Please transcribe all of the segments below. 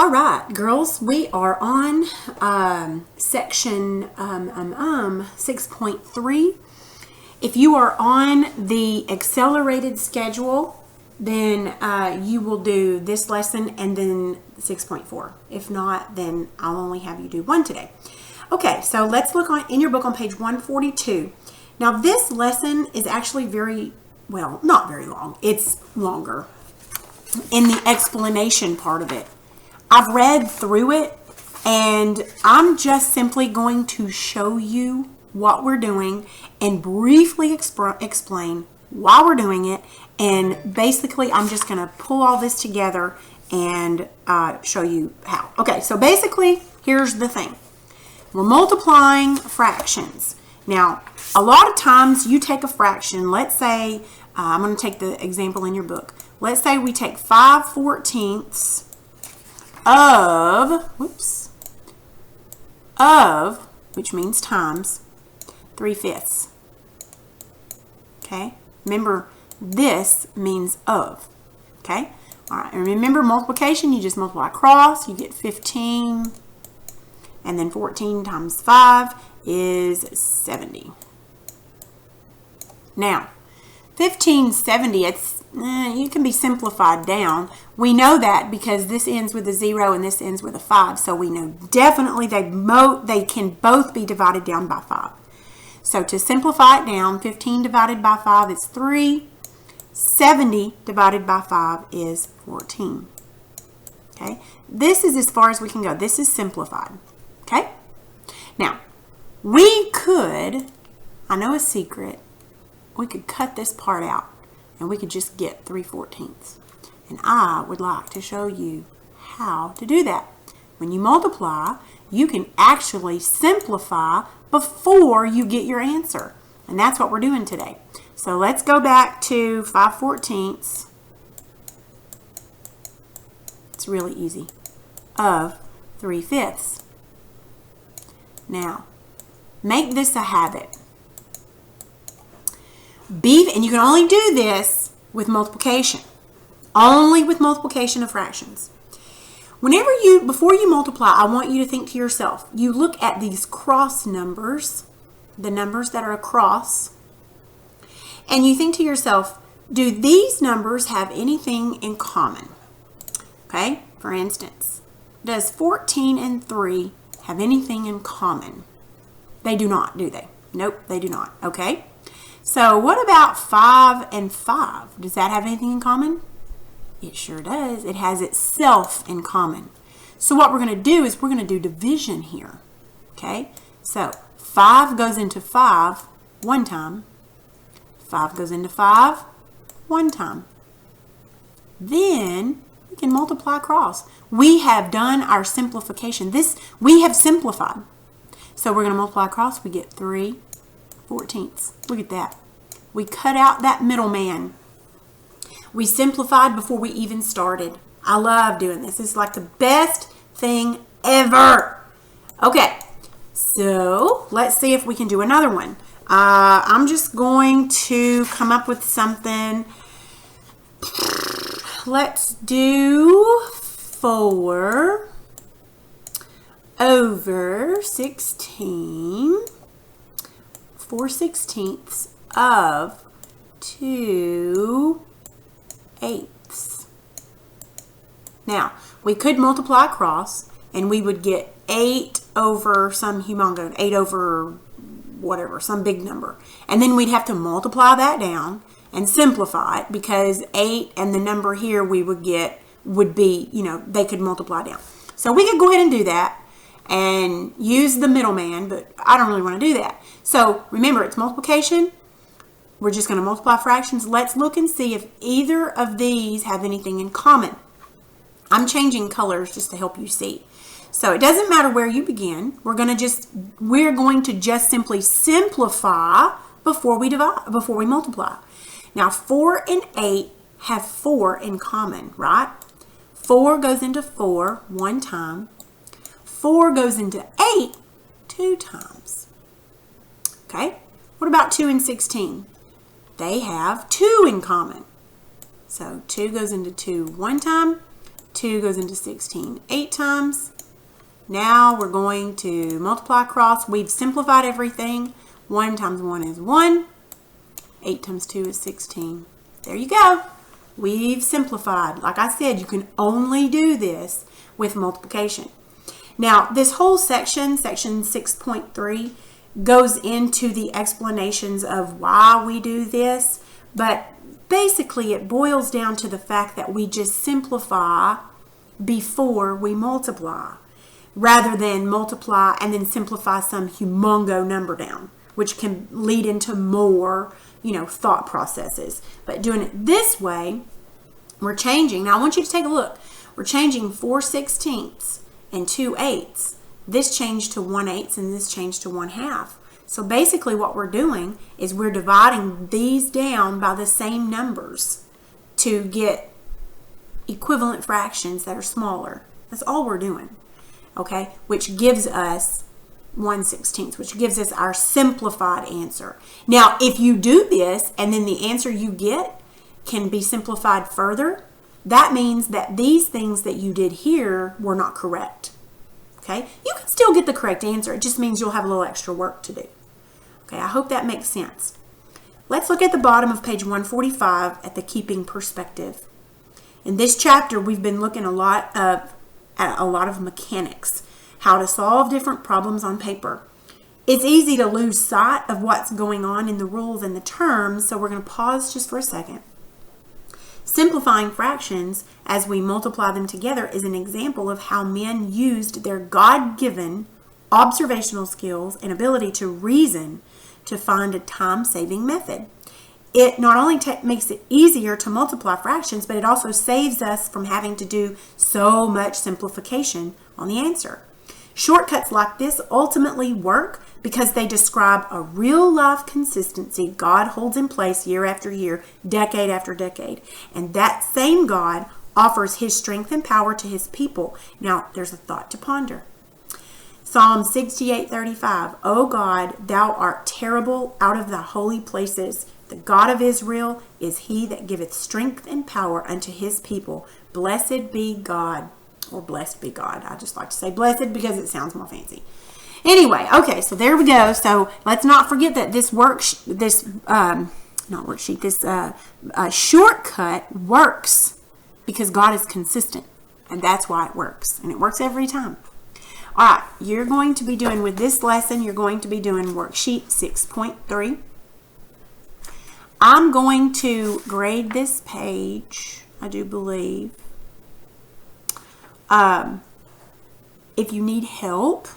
All right, girls, we are on section 6.3. If you are on the accelerated schedule, then you will do this lesson and then 6.4. If not, then I'll only have you do one today. Okay, so let's look in your book on page 142. Now, this lesson is actually not very long. It's longer in the explanation part of it. I've read through it, and I'm just simply going to show you what we're doing and briefly explain why we're doing it. And basically, I'm just going to pull all this together and show you how. Okay, so basically, here's the thing. We're multiplying fractions. Now, a lot of times you take a fraction. Let's say, I'm going to take the example in your book. Let's say we take 5/14 of, which means times, 3/5. Okay? Remember, this means of. Okay? All right, and remember multiplication, you just multiply across, you get 15, and then 14 times 5 is 70. Now, 1570, you can be simplified down. We know that because this ends with a 0 and this ends with a 5. So we know definitely they can both be divided down by 5. So to simplify it down, 15 divided by 5 is 3. 70 divided by 5 is 14. Okay? This is as far as we can go. This is simplified. Okay? Now, we could, I know a secret, we could cut this part out and we could just get 3/14. And I would like to show you how to do that. When you multiply, you can actually simplify before you get your answer. And that's what we're doing today. So let's go back to 5/14. It's really easy. Of 3/5. Now, make this a habit. And you can only do this with multiplication. Only with multiplication of fractions. Before you multiply, I want you to think to yourself, you look at these cross numbers, the numbers that are across, and you think to yourself, do these numbers have anything in common? Okay, for instance, does 14 and 3 have anything in common? They do not, do they? Nope, they do not. Okay. So what about 5 and 5? Does that have anything in common? It sure does. It has itself in common. So what we're going to do is we're going to do division here. Okay? So 5 goes into 5 one time. 5 goes into 5 one time. Then we can multiply across. We have done our simplification. We have simplified. So we're going to multiply across. We get 3/14. Look at that. We cut out that middleman. We simplified before we even started. I love doing this. It's like the best thing ever. Okay, so let's see if we can do another one. I'm just going to come up with something. Let's do 4 over 16. 4/16 of 2/8. Now, we could multiply across and we would get 8 over some humongo, 8 over whatever, some big number. And then we'd have to multiply that down and simplify it because 8 and the number here we would get would be, they could multiply down. So we could go ahead and do that and use the middleman, but I don't really want to do that. So remember, it's multiplication. We're just going to multiply fractions. Let's look and see if either of these have anything in common. I'm changing colors just to help you see. So it doesn't matter where you begin. We're going to just simply simplify before we multiply. Now 4 and 8 have 4 in common, right? 4 goes into 4 one time. 4 goes into 8 two times. Okay? What about 2 and 16? They have 2 in common. So 2 goes into 2 one time. 2 goes into 16 8 times. Now we're going to multiply across. We've simplified everything. 1 times 1 is 1. 8 times 2 is 16. There you go. We've simplified. Like I said, you can only do this with multiplication. Now, this whole section 6.3, goes into the explanations of why we do this, but basically it boils down to the fact that we just simplify before we multiply, rather than multiply and then simplify some humongo number down, which can lead into more, thought processes. But doing it this way, we're changing. Now I want you to take a look. We're changing 4/16 and 2/8. This changed to 1/8 and this changed to 1/2. So basically what we're doing is we're dividing these down by the same numbers to get equivalent fractions that are smaller. That's all we're doing. Okay, which gives us 1/16, which gives us our simplified answer. Now, if you do this and then the answer you get can be simplified further, that means that these things that you did here were not correct. Okay, you can still get the correct answer. It just means you'll have a little extra work to do. Okay, I hope that makes sense. Let's look at the bottom of page 145 at the keeping perspective. In this chapter, we've been looking at a lot of mechanics, how to solve different problems on paper. It's easy to lose sight of what's going on in the rules and the terms, so we're going to pause just for a second. Simplifying fractions as we multiply them together is an example of how men used their God-given observational skills and ability to reason to find a time-saving method. It not only makes it easier to multiply fractions, but it also saves us from having to do so much simplification on the answer. Shortcuts like this ultimately work because they describe a real-life consistency God holds in place year after year, decade after decade. And that same God offers his strength and power to his people. Now, there's a thought to ponder. Psalm 68:35, O God, thou art terrible out of the holy places. The God of Israel is he that giveth strength and power unto his people. Blessed be God. Or blessed be God. I just like to say blessed because it sounds more fancy. Anyway, okay, so there we go. So let's not forget that this shortcut works because God is consistent. And that's why it works. And it works every time. All right, you're going to be doing, with this lesson, you're going to be doing worksheet 6.3. I'm going to grade this page, I do believe. If you need help,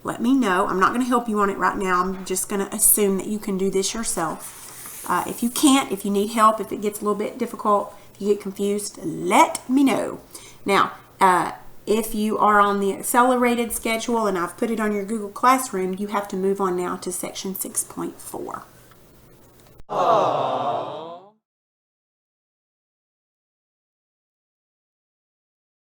let me know. I'm not going to help you on it right now. I'm just going to assume that you can do this yourself. If you can't, if you need help, if it gets a little bit difficult, if you get confused, let me know. Now, if you are on the accelerated schedule and I've put it on your Google Classroom, you have to move on now to section 6.4.